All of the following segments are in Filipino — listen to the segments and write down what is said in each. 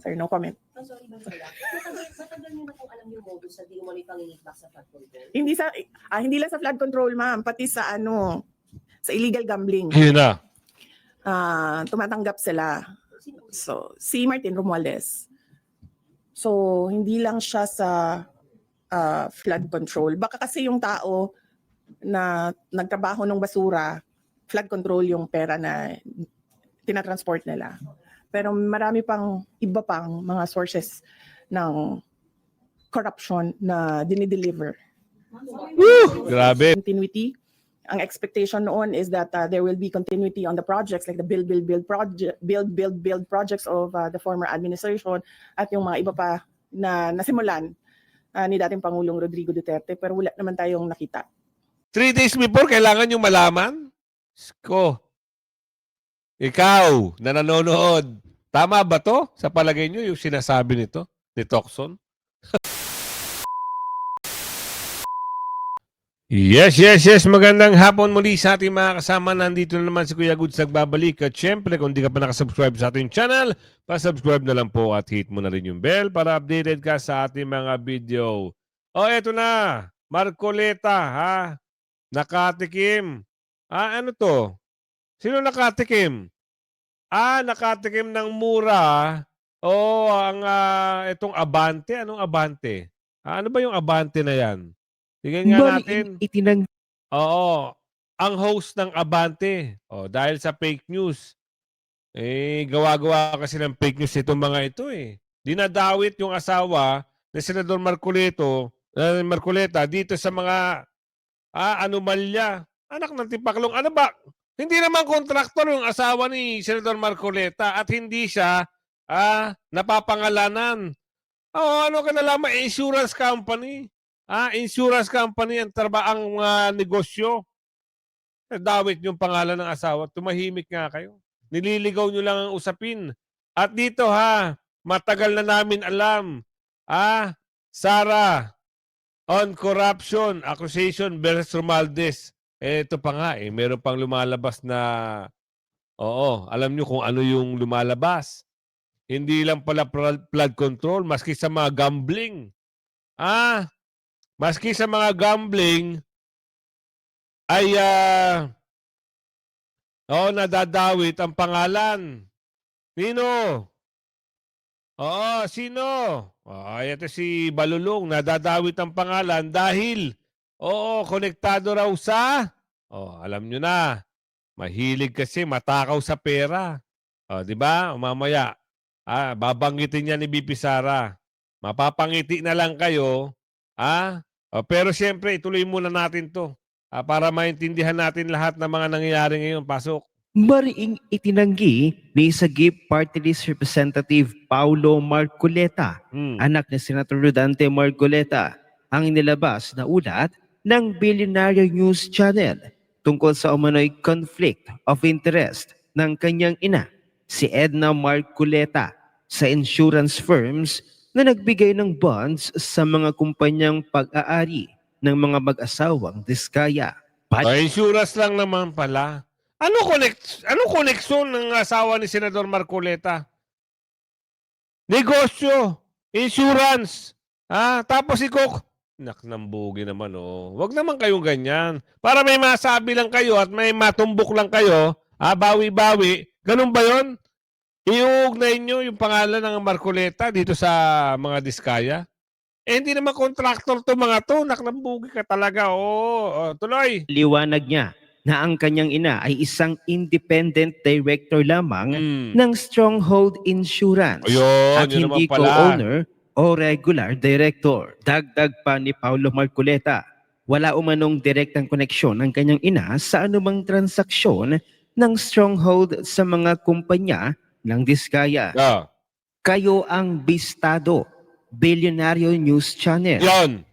Sir, no comment. Sorry, matagal niyo na kung alam yung modus na di mo pangingitbak sa flood control? Hindi lang sa flood control, ma'am, pati sa sa illegal gambling. Yun na. Tumatanggap sila. So, si Martin Romualdez. So, hindi lang siya sa flood control. Baka kasi yung tao na nagtrabaho ng basura, flood control yung pera na tinatransport nila. Pero marami pang iba pang mga sources ng corruption na dinideliver. Grabe. Continuity. Ang expectation noon is that there will be continuity on the projects like the build projects of the former administration at yung mga iba pa na nasimulan ni dating Pangulong Rodrigo Duterte, pero wala naman tayong nakita. 3 days before, kailangan yung malaman? Ko. Ikaw na nanonood, tama ba to? Sa palagay nyo yung sinasabi nito, ni Tocson? Yes. Magandang hapon muli sa ating mga kasama. Nandito na naman si Kuya Goods nagbabalik. At syempre, kung di ka pa nakasubscribe sa ating channel, pa-subscribe na lang po at hit mo na rin yung bell para updated ka sa ating mga video. Eto na. Marcoleta, ha? Nakatikim. Ano to? Sino nakatikim? Nakatikim ng mura. Itong Abante. Anong Abante? Ano ba yung Abante na yan? Tingnan nga natin. Oo. Ang host ng Abante. Dahil sa fake news. Gawa-gawa kasi ng fake news itong mga ito eh. Dinadawit yung asawa ni Senador Marcoleta dito sa mga anomalya. Anak ng tipaklong. Ano ba? Hindi naman kontraktor yung asawa ni Senador Marcoleta at hindi siya napapangalanan. Ano ka nalaman? Insurance company. Insurance company ang negosyo. Dawit yung pangalan ng asawa. Tumahimik nga kayo. Nililigaw nyo lang ang usapin. At dito matagal na namin alam. Sara, on corruption, accusation versus Romualdez. Ito pa nga meron pang lumalabas na, alam nyo kung ano yung lumalabas. Hindi lang pala flood control, maski sa mga gambling. Maski sa mga gambling ay nadadawit ang pangalan. Sino? Sino? Ito si Balulong, nadadawit ang pangalan dahil konektado raw sa alam nyo na. Mahilig kasi matakaw sa pera. Di ba? Mamaya babanggitin niya ni BP Sara. Mapapangiti na lang kayo. Pero siyempre, ituloy muna natin to para maintindihan natin lahat ng mga nangyayari ngayon. Pasok. Mariing itinanggi ni Sagip Party List Representative Paulo Marcoleta, anak ni Senator Rodante Marcoleta, ang inilabas na ulat ng Billionaire News Channel tungkol sa umano'y conflict of interest ng kanyang ina, si Edna Marcoleta, sa insurance firms na nagbigay ng bonds sa mga kumpanyang pag-aari ng mga mag-asawang Diskaya. Insurance lang naman pala. Ano koneksyon ng asawa ni Senador Marcoleta? Negosyo, insurance. Tapos naknambugi naman Wag naman kayong ganyan. Para may masabi lang kayo at may matumbok lang kayo, bawi-bawi. Ganun ba 'yon? Iuugnay nyo yung pangalan ng Marcoleta dito sa mga Diskaya? Hindi naman kontraktor to mga to. Naknambugi ka talaga. Tuloy. Liwanag niya na ang kanyang ina ay isang independent director lamang ng Stronghold Insurance at hindi co-owner o regular director. Dagdag pa ni Paulo Marcoleta, wala umanong direktang koneksyon ng kanyang ina sa anumang transaksyon ng Stronghold sa mga kumpanya ng Diskaya. Kayo ang bistado. Billionaire News Channel.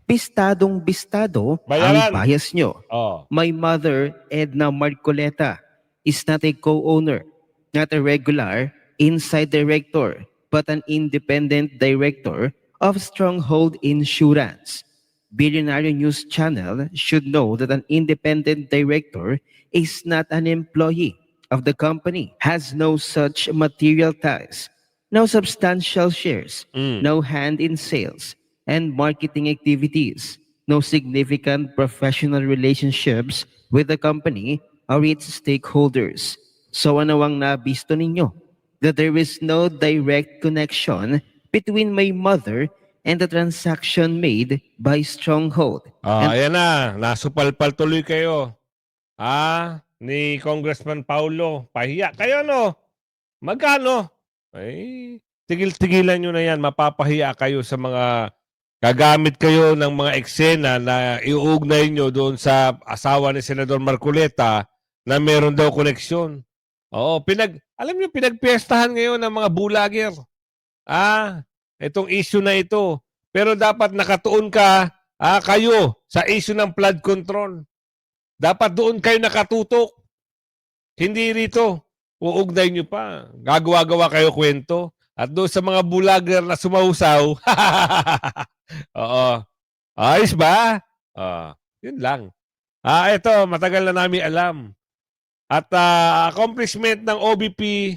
Bistadong-bistado ang bias nyo. My mother, Edna Marcoleta, is not a co-owner, not a regular inside director, but an independent director of Stronghold Insurance. Billionaire News Channel should know that an independent director is not an employee of the company, has no such material ties no substantial shares, Mm. no hand in sales and marketing activities, no significant professional relationships with the company or its stakeholders. So ano ang nabisto ninyo? That there is no direct connection between my mother and the transaction made by Stronghold. And Ayan na. Nasupalpal tuloy kayo. Ni Congressman Paulo. Pahiya kayo, no? Magkano? Ay, tigil-tigilan nyo na yan. Mapapahiya kayo sa mga gagamit kayo ng mga eksena na iuugnay nyo doon sa asawa ni Senador Marcoleta na meron daw koneksyon. Oo, alam nyo, pinagpiestahan ngayon ng mga bulager. Itong issue na ito. Pero dapat nakatuon kayo sa issue ng flood control. Dapat doon kayo nakatutok. Hindi rito. Uugnay nyo pa. Gagawa-gawa kayo kwento. At doon sa mga bulager na sumausaw, oo. Ayos ba? Yun lang. Ito, matagal na namin alam. At accomplishment ng OBP,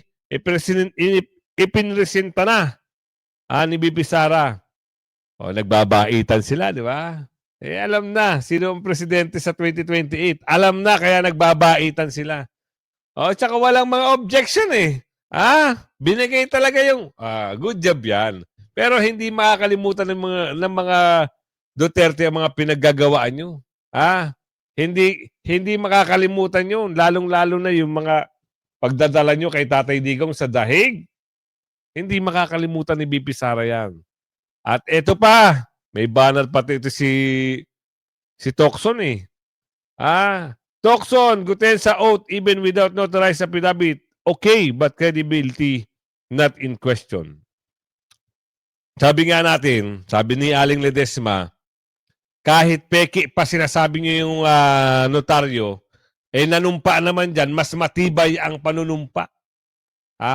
ipinresenta na ni Bibi Sara. Nagbabaitan sila, di ba? Alam na sino ang presidente sa 2028. Alam na kaya nagbabaitan sila. Tsaka walang mga objection eh. Binigay talaga yung good job yan. Pero hindi makakalimutan ng mga Duterte ang mga pinaggagawaan nyo. Hindi makakalimutan yun. Lalong-lalo na yung mga pagdadala nyo kay Tatay Digong sa dahig. Hindi makakalimutan ni BP Sara yan. At eto pa, may banner pati ito si Tocson eh. Tocson, guten sa oath even without notarized affidavit. Okay, but credibility not in question. Sabi nga natin, sabi ni Aling Ledesma, kahit peki pa sinasabi niyo yung notaryo, nanumpa naman dyan, mas matibay ang panunumpa.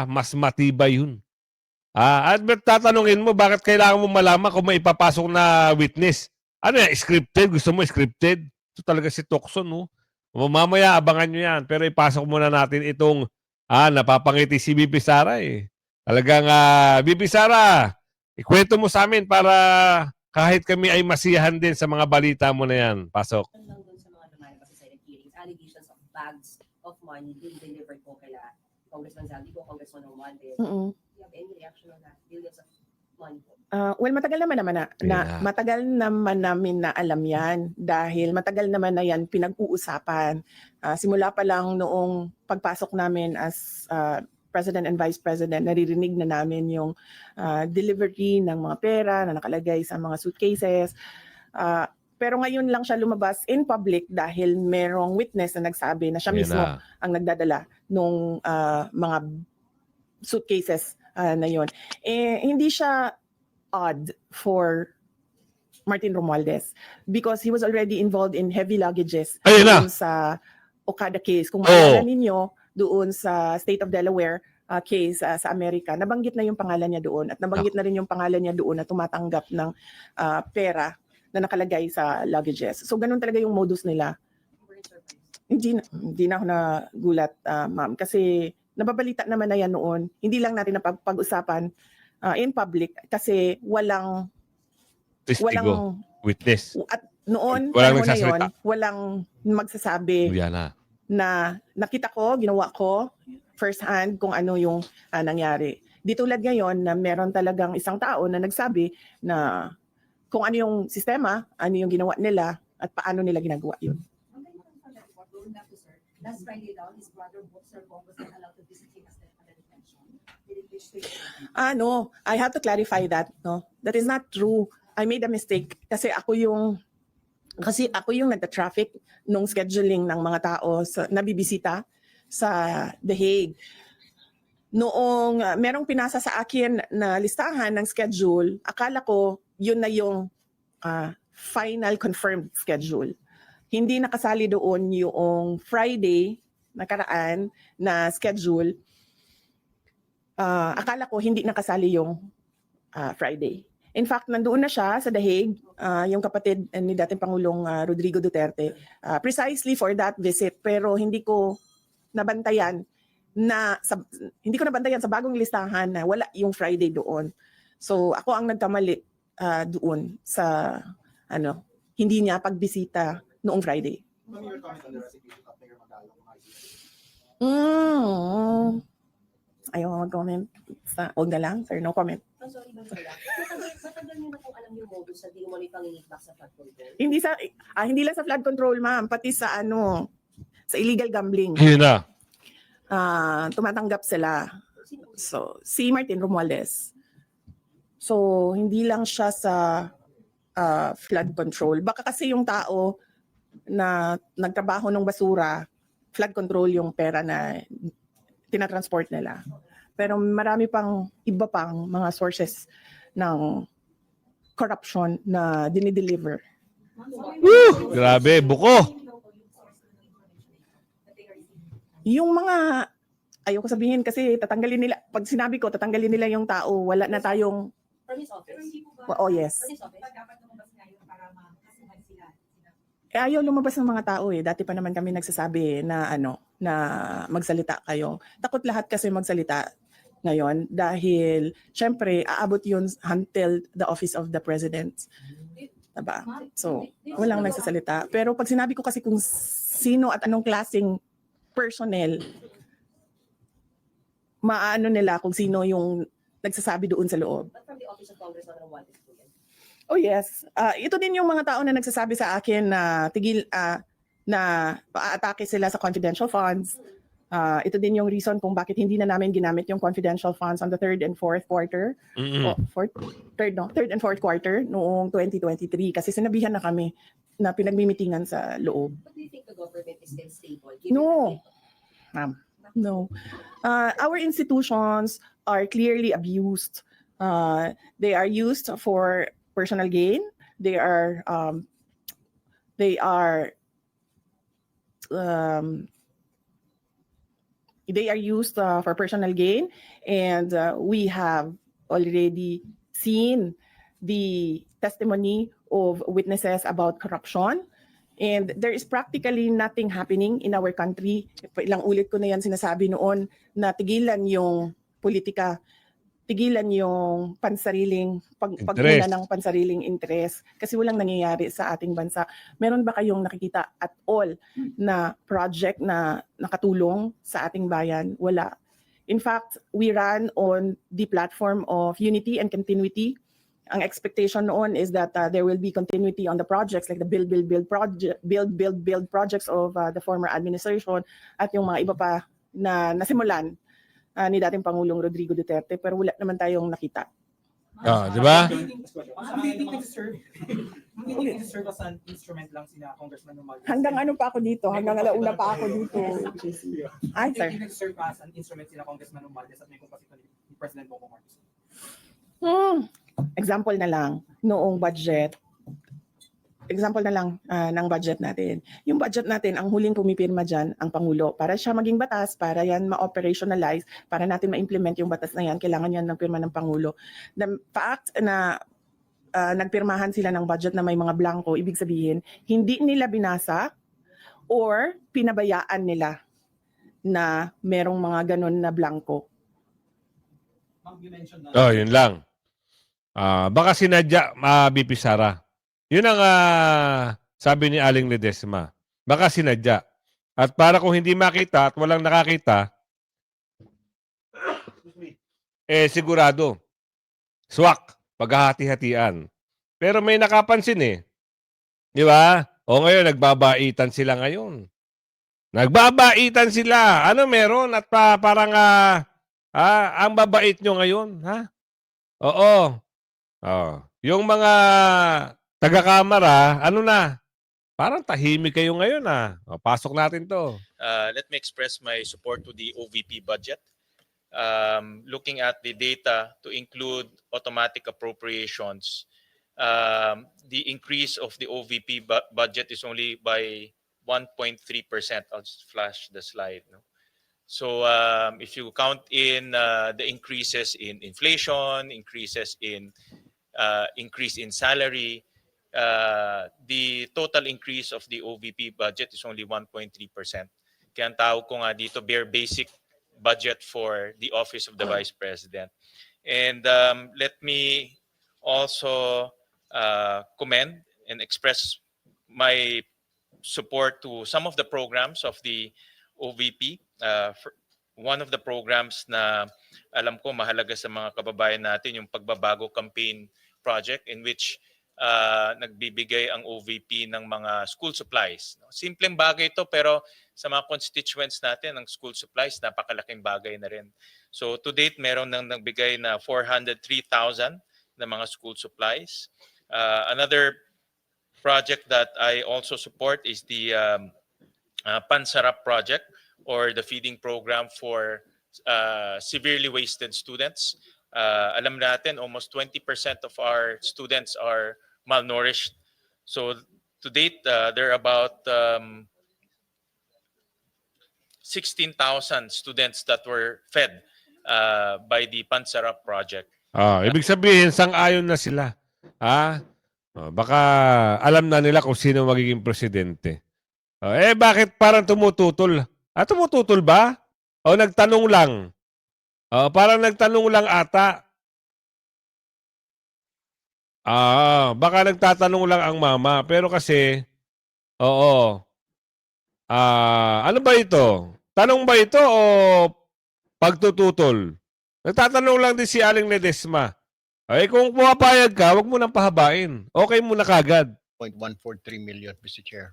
Mas matibay yun. At tatanungin mo, bakit kailangan mo malaman kung may ipapasok na witness? Ano yan, scripted? Gusto mo scripted? Ito talaga si Tocson, no? Mamaya, abangan nyo yan. Pero ipasok muna natin itong napapangiti si BP Sara eh. Talagang, BP Sara, ikwento mo sa amin para kahit kami ay masiyahan din sa mga balita mo na yan. Pasok. Lang dun sa mga lumalabas sa Senate hearings, allegations of bags of money being delivered po kay Congressman Zaldico, Congressman Romualdez. Mm-mm. Do you have any reaction on that? Billions of money po. Well, matagal naman matagal naman namin na alam yan dahil matagal naman na yan pinag-uusapan. Simula pa lang noong pagpasok namin as President and Vice President, naririnig na namin yung delivery ng mga pera na nakalagay sa mga suitcases. Pero ngayon lang siya lumabas in public dahil merong witness na nagsabi na siya mismo ang nagdadala nung mga suitcases na yon. Hindi siya odd for Martin Romualdez because he was already involved in heavy luggages doon sa Okada case. Kung maalala ninyo, doon sa State of Delaware case sa Amerika, nabanggit na yung pangalan niya doon at nabanggit na rin yung pangalan niya doon na tumatanggap ng pera na nakalagay sa luggages. So ganun talaga yung modus nila. Hindi na ako nagulat, ma'am, kasi nababalita naman na yan noon. Hindi lang natin napag-usapan in public kasi walang witness. At noon, walang magsasabi na nakita ko, ginawa ko first hand kung ano yung nangyari. Di tulad ngayon na meron talagang isang tao na nagsabi na kung ano yung sistema, ano yung ginawa nila at paano nila ginagawa yun. Last Friday daw, his brother Sir Bong was not allowed to visit him as the detention. Did it wish to no, I have to clarify that. No, that is not true. I made a mistake kasi ako yung nagta-traffic nung scheduling ng mga tao na bibisita sa The Hague. Noong merong pinasa sa akin na listahan ng schedule, akala ko yun na yung final confirmed schedule. Hindi nakasali doon yung Friday nakaraan na schedule. Akala ko hindi nakasali yung Friday. In fact, nandoon na siya sa The Hague, yung kapatid ni dating Pangulong Rodrigo Duterte, precisely for that visit. Pero hindi ko nabantayan hindi ko nabantayan sa bagong listahan na wala yung Friday doon. So ako ang nagkamali doon sa hindi niya pagbisita noong Friday. Ma'am, your comment on the resignation of Mayor Magalong. Ayaw mag-comment. Huwag na lang, sir. No comment. Oh, sorry, Bansala. Matagal niyo na kung alam yung modus na di mo may pangingitbak sa flood control. Hindi lang sa flood control, ma'am. Pati sa sa illegal gambling. Yun na. Tumatanggap sila. So, si Martin Romualdez. So, hindi lang siya sa flood control. Baka kasi yung tao na nagtrabaho ng basura, flood control yung pera na tinatransport nila. Pero marami iba pang mga sources ng corruption na dinideliver. Grabe, buko. Yung mga, ayoko sabihin kasi tatanggalin nila, pag sinabi ko tatanggalin nila yung tao, wala na tayong, From his office. oh yes. From his office. Ayaw lumabas ng mga tao eh. Dati pa naman kami nagsasabi na na magsalita kayo. Takot lahat kasi magsalita ngayon dahil syempre aabot yun until the office of the president. Diba? So, walang nagsasalita. Pero pag sinabi ko kasi kung sino at anong klaseng personnel, maano nila kung sino yung nagsasabi doon sa loob. But from the office of Congressman Romualdez po yan. Oh yes. Ito din yung mga tao na nagsasabi sa akin na na paatake sila sa confidential funds. Ito din yung reason kung bakit hindi na namin ginamit yung confidential funds on the third and fourth quarter. Third and fourth quarter noong 2023 kasi sinabihan na kami na pinagmimitingan sa loob. But do you think the government is still stable? No. Ma'am, no. Our institutions are clearly abused. They are used for personal gain. They are used for personal gain, and we have already seen the testimony of witnesses about corruption. And there is practically nothing happening in our country. Ilang ulit ko na yan sinasabi noon na tigilan yung politika, tigilan yung pagmuna ng pansariling interest kasi walang nangyayari sa ating bansa. Meron ba kayong nakikita at all na project na nakatulong sa ating bayan? Wala. In fact, we ran on the platform of unity and continuity. Ang expectation noon is that there will be continuity on the projects like the build projects of the former administration at yung mga iba pa na nasimulan ni dating Pangulong Rodrigo Duterte, pero wala naman tayong nakita. Di ba? Ang dating nag-serve as an instrument lang sina Congressman Romualdez. Hanggang pa ako dito, hanggang alauna pa ako dito. Ay, sir. Ang nag-serve as an instrument sina Congressman Romualdez at may kumpasito ni President Bongbong Marcos. Example na lang, noong budget, example na lang ng budget natin. Yung budget natin, ang huling pumipirma dyan, ang Pangulo. Para siya maging batas, para yan ma-operationalize, para natin ma-implement yung batas na yan, kailangan yan ng pirma ng Pangulo. The fact na nagpirmahan sila ng budget na may mga blanco, ibig sabihin, hindi nila binasa or pinabayaan nila na merong mga ganun na blanco. You mentioned na. Yun lang. Baka sinadya, BP Sara. Yun ang sabi ni Aling Ledesma. Baka sinadya. At para kung hindi makita at walang nakakita, sigurado. Swak. Paghahati-hatian. Pero may nakapansin eh. Di ba? O ngayon, nagbabaitan sila ngayon. Nagbabaitan sila. Ano meron? At parang ang babait nyo ngayon. Ha? Oo. Yung mga taga-kamara, ano na? Parang tahimik kayo ngayon pasok natin to. Let me express my support to the OVP budget. Looking at the data to include automatic appropriations, the increase of the OVP budget is only by 1.3%. I'll just flash the slide. No? So if you count in the increases in inflation, increase in salary, the total increase of the OVP budget is only 1.3%. Kaya ang tawag ko nga dito, bare basic budget for the Office of the Vice President. And let me also commend and express my support to some of the programs of the OVP. One of the programs na alam ko mahalaga sa mga kababayan natin, yung Pagbabago Campaign Project, in which nagbibigay ang OVP ng mga school supplies. Simpleng bagay ito, pero sa mga constituents natin, ang school supplies, napakalaking bagay na rin. So to date, meron nang nagbigay na 403,000 na mga school supplies. Another project that I also support is the Pansarap project, or the feeding program for severely wasted students. Alam natin, almost 20% of our students are malnourished. So to date, there are about 16,000 students that were fed by the Pansarap project. Ibig sabihin, sang-ayon na sila. Baka alam na nila kung sino magiging presidente. Bakit parang tumututol? Tumututol ba? O nagtanong lang? Parang nagtanong lang ata. Baka nagtatanong lang ang mama. Pero kasi, ano ba ito? Tanong ba ito o pagtututol? Nagtatanong lang din si Aling Ledesma. Kung pumapayag ka, wag mo nang pahabain. Okay mo na kagad. 0.143 million, Mr. Chair.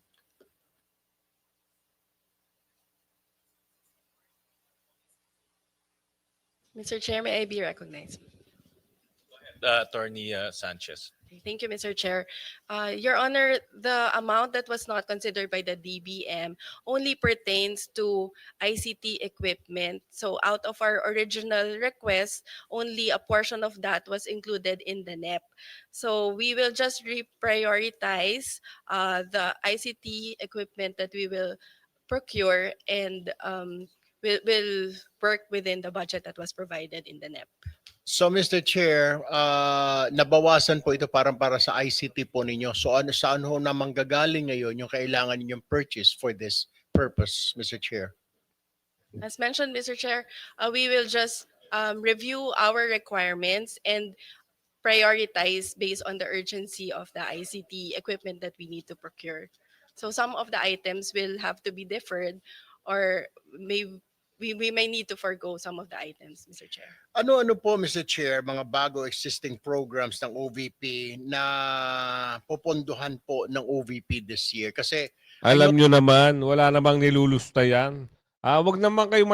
Mr. Chair, may I be recognized? Attorney Sanchez. Thank you, Mr. Chair. Your Honor, the amount that was not considered by the DBM only pertains to ICT equipment. So out of our original request, only a portion of that was included in the NEP. So we will just reprioritize the ICT equipment that we will procure, and will work within the budget that was provided in the NEP. So, Mr. Chair, nabawasan po ito para sa ICT po ninyo. So, saan ho na manggagaling ngayon yung kailangan ninyong purchase for this purpose, Mr. Chair? As mentioned, Mr. Chair, we will just review our requirements and prioritize based on the urgency of the ICT equipment that we need to procure. So some of the items will have to be deferred, or we may need to forgo some of the items, Mr. Chair. Ano-ano po, Mr. Chair, mga bago existing programs ng OVP na popondohan po ng OVP this year? Kasi Alam nyo naman, wala namang nilulusta yan. Wag naman kayo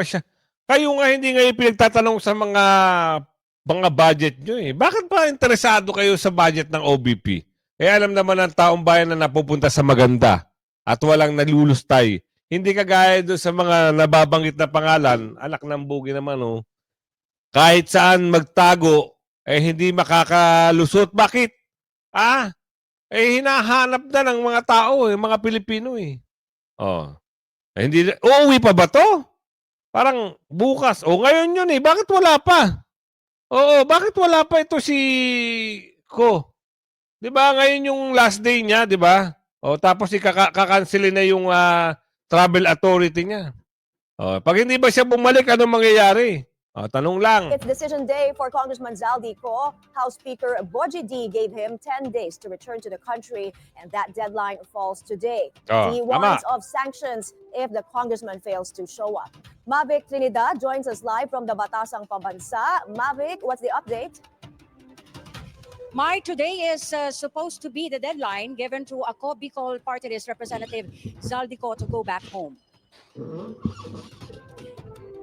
Kayo nga hindi ngayon pinagtatanong sa mga budget nyo eh. Bakit ba interesado kayo sa budget ng OVP? Alam naman ng taong bayan na napupunta sa maganda at walang nalulustay. Hindi kagaya doon sa mga nababanggit na pangalan, anak ng bugi naman, kahit saan magtago, hindi makakalusot. Bakit? Hinahanap na ng mga tao, mga Pilipino eh. Hindi, uuwi pa ba to? Parang bukas. Ngayon yun eh. Bakit wala pa? Bakit wala pa ito si Ko? Di ba ngayon yung last day niya, di ba? Tapos kakansilin na yung travel authority niya. Pag hindi ba siya bumalik, anong mangyayari? Tanong lang. It's decision day for Congressman Zaldi Co. House Speaker Boji D gave him 10 days to return to the country, and that deadline falls today. He warns of sanctions if the congressman fails to show up. Mavic Trinidad joins us live from the Batasang Pambansa. Mavic, what's the update? Today is supposed to be the deadline given to ACO Bicol Party List Representative Zaldi Co to go back home.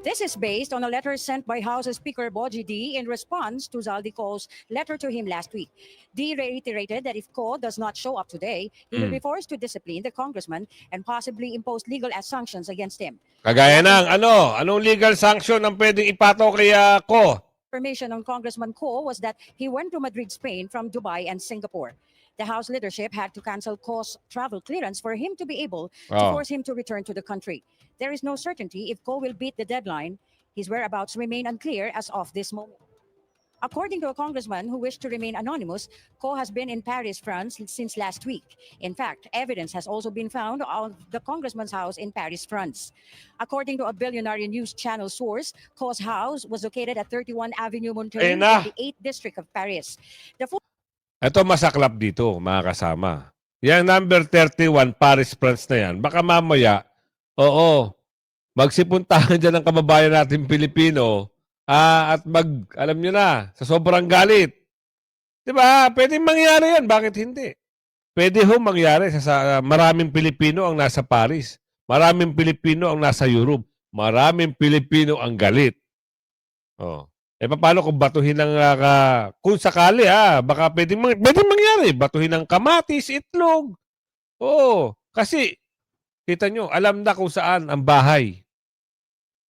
This is based on a letter sent by House Speaker Boji D in response to Zaldi Co's letter to him last week. D reiterated that if Co does not show up today, he will be forced to discipline the congressman and possibly impose legal sanctions against him. Kagaya ng anong legal sanction ang pwedeng ipato kay Ko? Information on Congressman Co was that he went to Madrid, Spain from Dubai and Singapore. The House leadership had to cancel Co's travel clearance for him to be able to force him to return to the country. There is no certainty if Co will beat the deadline. His whereabouts remain unclear as of this moment. According to a congressman who wished to remain anonymous, Ko has been in Paris, France since last week. In fact, evidence has also been found of the congressman's house in Paris, France. According to a billionaire news channel source, Ko's house was located at 31 Avenue Montaigne in na. the 8th district of Paris. The Ito masaklap dito, mga kasama. Yang number 31, Paris, France na yan. Baka mamaya, oo, magsipuntahan dyan ng kababayan natin Pilipino at alam nyo na, sa sobrang galit. Diba? Pwede mangyari yan. Bakit hindi? Pwede ho mangyari sa maraming Pilipino ang nasa Paris. Maraming Pilipino ang nasa Europe. Maraming Pilipino ang galit. Oh. Paano kung batuhin ng kung sakali baka pwedeng mangyari, batuhin ng kamatis, itlog. Oo, kasi kita nyo, alam na kung saan ang bahay.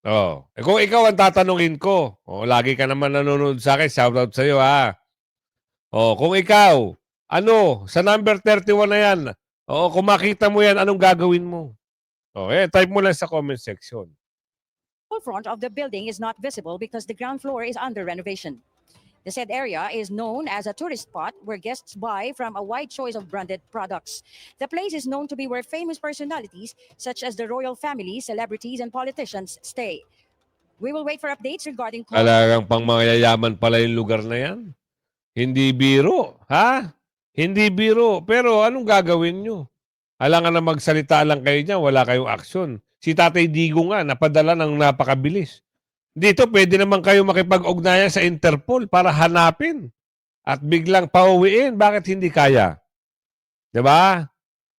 Oh, kung ikaw ang tatanungin ko, lagi ka naman nanonood sa akin, shout out sa iyo Oh, kung ikaw, sa number 31 na yan, kung makita mo yan, anong gagawin mo? Type mo lang sa comment section. full front of the building is not visible because the ground floor is under renovation. The said area is known as a tourist spot where guests buy from a wide choice of branded products. The place is known to be where famous personalities such as the royal family, celebrities, and politicians stay. We will wait for updates regarding... Talagang pang mayayaman pala yung lugar na yan. Hindi biro, ha? Hindi biro. Pero anong gagawin nyo? Alangan na magsalita lang kayo niya, wala kayong aksyon. Si Tatay Digo nga, napadala ng napakabilis. Dito, pwede naman kayo makipag-ugnayan sa Interpol para hanapin at biglang pauwiin. Bakit hindi kaya? Diba?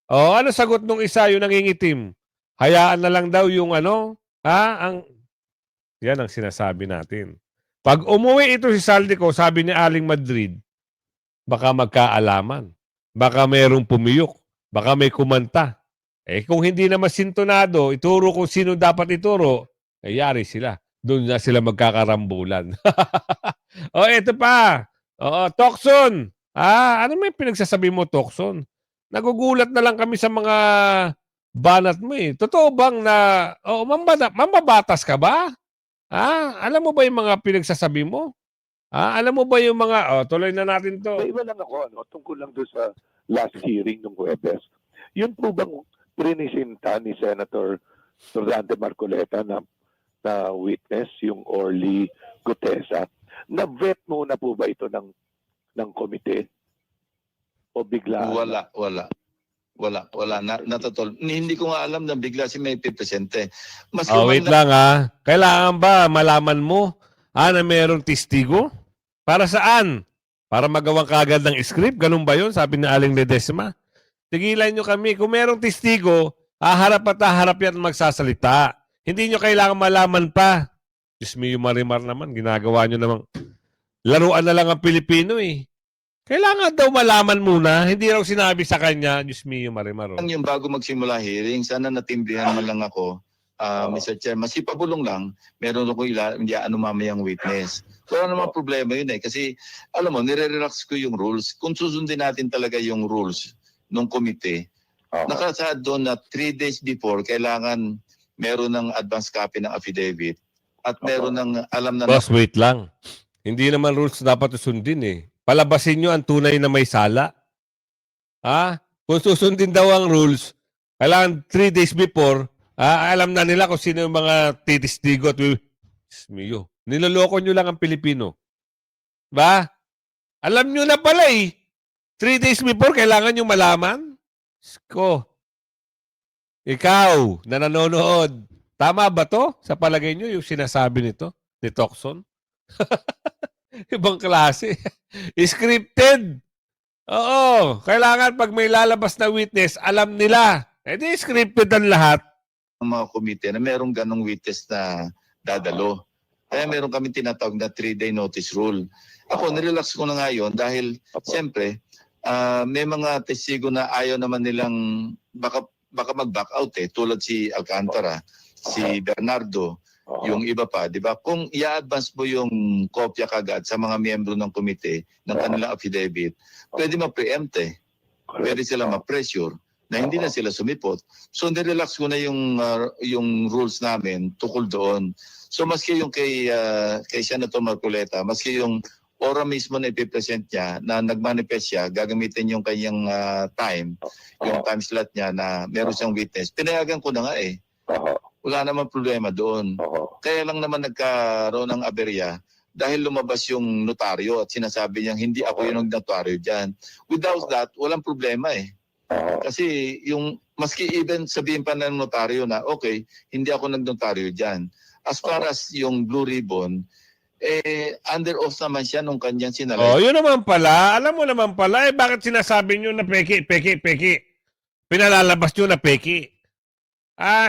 Ano sagot nung isa yung nangingitim? Hayaan na lang daw yung yan ang sinasabi natin. Pag umuwi ito si Saldico, sabi ni Aling Madrid, baka magkaalaman. Baka mayroong pumiyok. Baka may kumanta. Kung hindi na masintonado, ituro kung sino dapat ituro, yari sila. Doon na sila magkakarambulan. Ito pa. Tokson. Ano may pinagsasabi mo, Tokson? Nagugulat na lang kami sa mga banat mo eh. Totoo bang na, mambabatas ka ba? Alam mo ba yung mga pinagsasabi mo? Alam mo ba yung mga, tuloy na natin to. May iba lang ako, tungkol lang doon sa last hearing ng Huwebes. Yun po bang prinisinta ni Senator Rodante Marcoleta na witness, yung Orly Gutesa, na-vet muna po ba ito ng komite? O bigla? Wala. Natatol. Hindi ko nga alam na bigla si may pipresente. Wait lang Kailangan ba malaman mo na mayroong testigo? Para saan? Para magawang kagad ng script? Ganun ba yun? Sabi ni Aling Ledesma. Tigilan nyo kami. Kung mayroong testigo, haharap at haharap yan magsasalita. Hindi nyo kailangan malaman pa. Diyos me, yung Marimar naman, ginagawa nyo namang laruan na lang ang Pilipino eh. Kailangan daw malaman muna. Hindi raw sinabi sa kanya, Diyos me, yung Marimar. Yung bago magsimula hearing, sana natimbrihan man lang ako, Mr. Chair. Masipabulong lang, meron ako hindi mamayang witness. So ano naman problema yun eh. Kasi, alam mo, nire-relax ko yung rules. Kung susundin natin talaga yung rules ng komite, nakasaad doon na 3 days before, kailangan meron ng advance copy ng affidavit at meron ng alam na... Boss, wait lang. Hindi naman rules dapat susundin eh. Palabasin nyo ang tunay na may sala. Kung susundin daw ang rules, kailangan 3 days before, alam na nila kung sino yung mga titistigo at niloloko nyo lang ang Pilipino. Ba? Alam nyo na pala eh. 3 days before, kailangan nyo malaman? Sko. Ikaw, na nanonood, tama ba to? Sa palagay nyo, yung sinasabi nito, ni Tokson? Ibang klase. Scripted. Oo. Kailangan pag may lalabas na witness, alam nila. Di scripted ang lahat. Ang mga komite na merong ganong witness na dadalo. Kaya meron kami tinatawag na 3-day notice rule. Ako, nirelax ko na ngayon dahil siyempre, may mga testigo na ayaw naman nilang baka mag-back out tulad si Alcantara, si Bernardo, yung iba pa, di ba? Kung i-advance mo yung kopya kagad sa mga miyembro ng komite ng kanilang affidavit, pwede ma-preempt pwede sila ma-pressure na hindi na sila sumipot. So, nirelax ko na yung rules namin tukol doon. So, maski yung kay Senator Marcoleta, maski yung ora mismo na ipipresent niya na nagmanifest siya, gagamitin yung kanyang time, yung time slot niya na meron siyang witness. Pinayagan ko na nga eh. Wala naman problema doon. Kaya lang naman nagkaroon ng aberya dahil lumabas yung notaryo at sinasabi niya hindi ako yung notaryo dyan. Without that, walang problema eh. Kasi yung maski even sabihin pa ng notaryo na okay, hindi ako nagnotaryo dyan. As far as yung Blue Ribbon, under oath naman siya nung kanyang sinalay. Oh, yun naman pala. Alam mo naman pala, bakit sinasabi nyo na peki? Pinalalabas nyo na peki.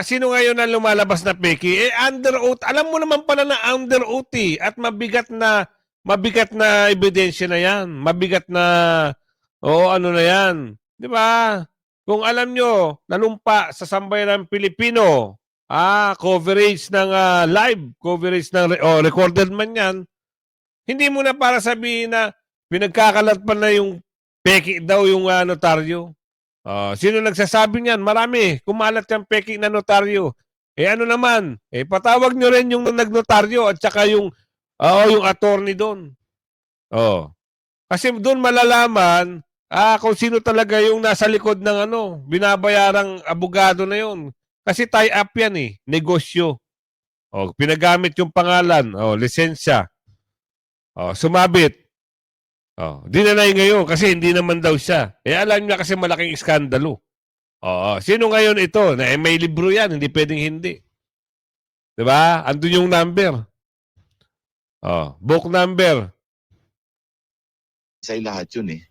Sino ngayon ang lumalabas na peki? Under oath. Alam mo naman pala na under oath eh. At mabigat na ebidensya na yan. Mabigat na, ano na yan. Di ba? Kung alam nyo, nalumpa sa sambayan ng Pilipino, coverage ng live, coverage ng recorded man yan, hindi mo na para sabihin na pinagkakalat pa na yung peki daw yung notaryo. Sino nagsasabi niyan? Marami. Kumalat yung peki na notaryo. Ano naman? Patawag nyo rin yung nagnotaryo at saka yung attorney doon. Kasi doon malalaman kung sino talaga yung nasa likod ng binabayarang abogado na yun. Kasi tie-up yan eh. Negosyo. Pinagamit yung pangalan. Lisensya. Sumabit. Dinanay ngayon kasi hindi naman daw siya. Alam niya kasi malaking iskandalo. Sino ngayon ito? Na may libro yan. Hindi pwedeng hindi. Diba? Andun yung number. Book number. Sa lahat yun eh.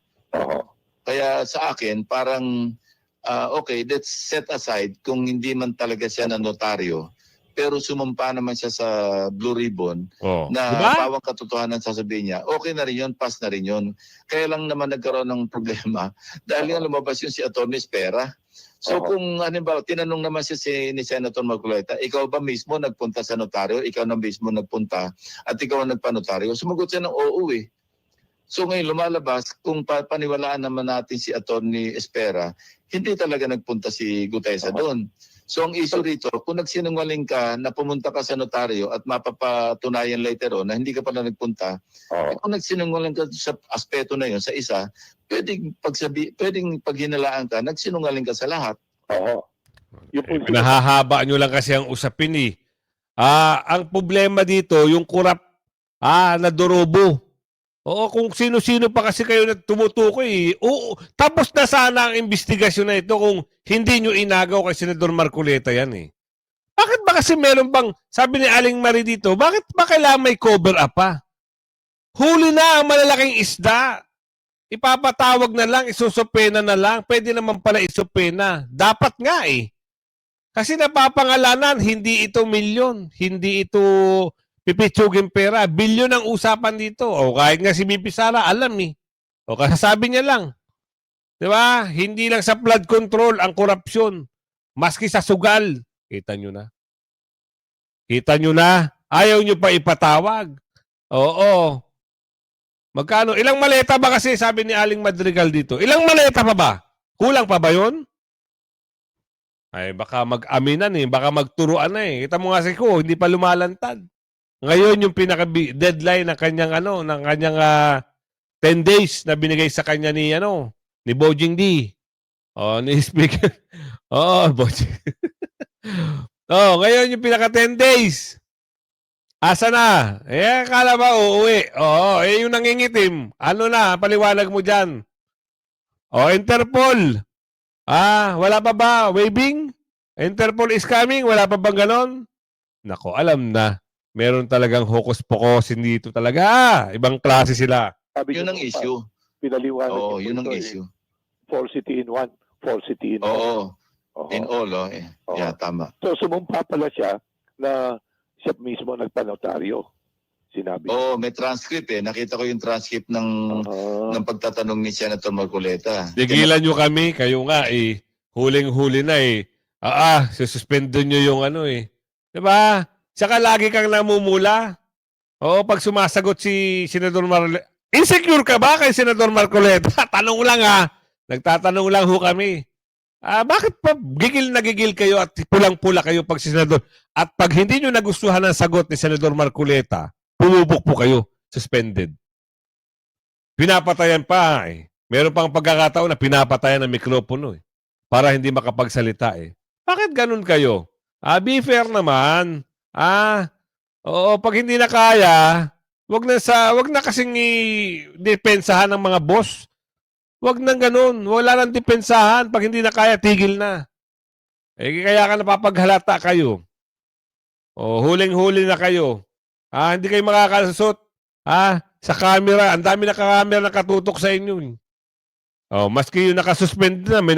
Kaya sa akin, parang, okay, let's set aside kung hindi man talaga siya na notaryo, pero sumampa naman siya sa Blue Ribbon na diba? bawang katotohanan sasabihin niya, okay na rin yun, pass na rin yun. Kaya lang naman nagkaroon ng problema dahil nga lumabas yun si Atty. Espera. So kung halimbawa, tinanong naman siya ni Senator Marcoleta, ikaw ba mismo nagpunta sa notaryo? Ikaw na mismo nagpunta at ikaw ang nagpanotaryo? Sumagot siya ng oo eh. So ngayon lumalabas, kung paniwalaan naman natin si Atty. Espera, hindi talaga nagpunta si Gutesa doon. So ang issue rito, kung nagsinungaling ka na pumunta ka sa notaryo at mapapatunayan later on na hindi ka pala nagpunta, kung nagsinungaling ka sa aspeto na yun, sa isa, pwedeng paghinalaan ka, nagsinungaling ka sa lahat. Pinahahaba nyo lang kasi ang usapin eh. Ang problema dito, yung kurap na durobo. Kung sino-sino pa kasi kayo na tumutukoy. Tapos na sana ang investigasyon na ito kung hindi nyo inagaw kay Senador Marcoleta yan eh. Bakit ba kasi meron bang, sabi ni Aling Marie dito, bakit ba kailangan may cover up pa? Huli na ang malalaking isda. Ipapatawag na lang, isusupena na lang. Pwede naman pala isupena. Dapat nga eh. Kasi napapangalanan, hindi ito milyon, hindi ito pipitsugin pera. Bilyon ang usapan dito. Kahit nga si BP Sara, alam eh. Kasasabi niya lang. Diba? Hindi lang sa flood control ang korupsyon. Maski sa sugal. Kita nyo na. Kita nyo na. Ayaw nyo pa ipatawag. Oo. Magkano? Ilang maleta ba kasi sabi ni Aling Madrigal dito? Ilang maleta pa ba? Kulang pa ba yun? Ay, baka mag-aminan eh. Baka magturuan na eh. Kita mo nga si Ko, hindi pa lumalantad. Ngayon yung pinaka-deadline ng kanyang 10 days na binigay sa kanya ni Bojing D. Ni Speaker. Bojing. Ngayon yung pinaka-10 days. Asa na? Akala ba uuwi? Yung nangingitim. Ano na? Paliwanag mo dyan. Interpol. Wala pa ba? Waving? Interpol is coming? Wala pa bang ganon? Nako, alam na. Meron talagang hokus-pokos dito talaga. Ibang klase sila. Yun ang issue. Pinaliwanag yun ang issue. Falsity in one, falsity in all. In all, yeah, tama. So sumumpa pala siya na siya mismo nagpanotaryo. Sinabi. May transcript eh. Nakita ko yung transcript ng pagtatanong ni Senator Marcoleta. Tigilan nyo kami. Kayo nga eh. Huling-huli na eh. Sususpendo nyo yung Diba? Saka lagi kang namumula. Pag sumasagot si Senador Marcoleta. Insecure ka ba kay Senador Marcoleta? Tanong lang Nagtatanong lang ho kami. Bakit pa gigil na gigil kayo at pulang-pula kayo pag si Senador? At pag hindi nyo nagustuhan ang sagot ni Senador Marcoleta, pumubok po kayo. Suspended. Pinapatayan pa eh. Meron pang pagkakataon na pinapatayan ng mikropono eh. Para hindi makapagsalita eh. Bakit ganun kayo? Be fair naman. Oo, pag hindi na kaya, wag na kasing i-depensahan ng mga boss. Wag nang ganun. Wala nang depensahan. Pag hindi na kaya, tigil na. Kaya ka napapaghalata kayo. Huling-huli na kayo. Hindi kayo makakalusot. Sa camera. Ang dami na camera nakatutok sa inyo. Maski yung nakasuspend na, may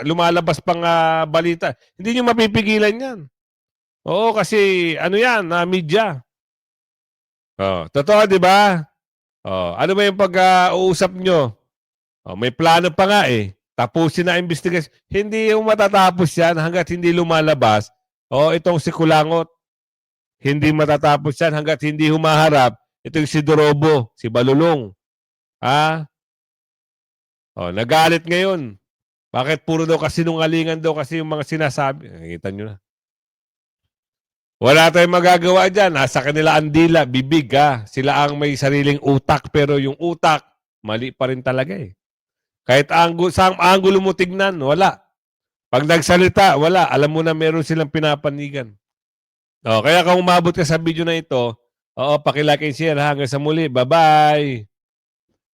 lumalabas pang balita. Hindi nyo mapipigilan yan. Oo, kasi ano yan, media. Totoo, di ba? Ano ba yung pag-uusap nyo? May plano pa nga eh. Tapusin na investigation. Hindi yung matatapos yan hanggat hindi lumalabas. Itong si Kulangot. Hindi matatapos yan hanggat hindi humaharap. Ito yung si Dorobo, si Balulong. Nagalit ngayon. Bakit puro daw kasinungalingan daw kasi yung mga sinasabi? Nakikita nyo na. Wala tayong magagawa dyan. Nasa kanila ang dila, bibig Sila ang may sariling utak pero yung utak, mali pa rin talaga eh. Kahit saan angulo mo tignan, wala. Pag nagsalita, wala. Alam mo na meron silang pinapanigan. Kaya kung umabot ka sa video na ito, pakilike and share hanggang sa muli. Bye-bye!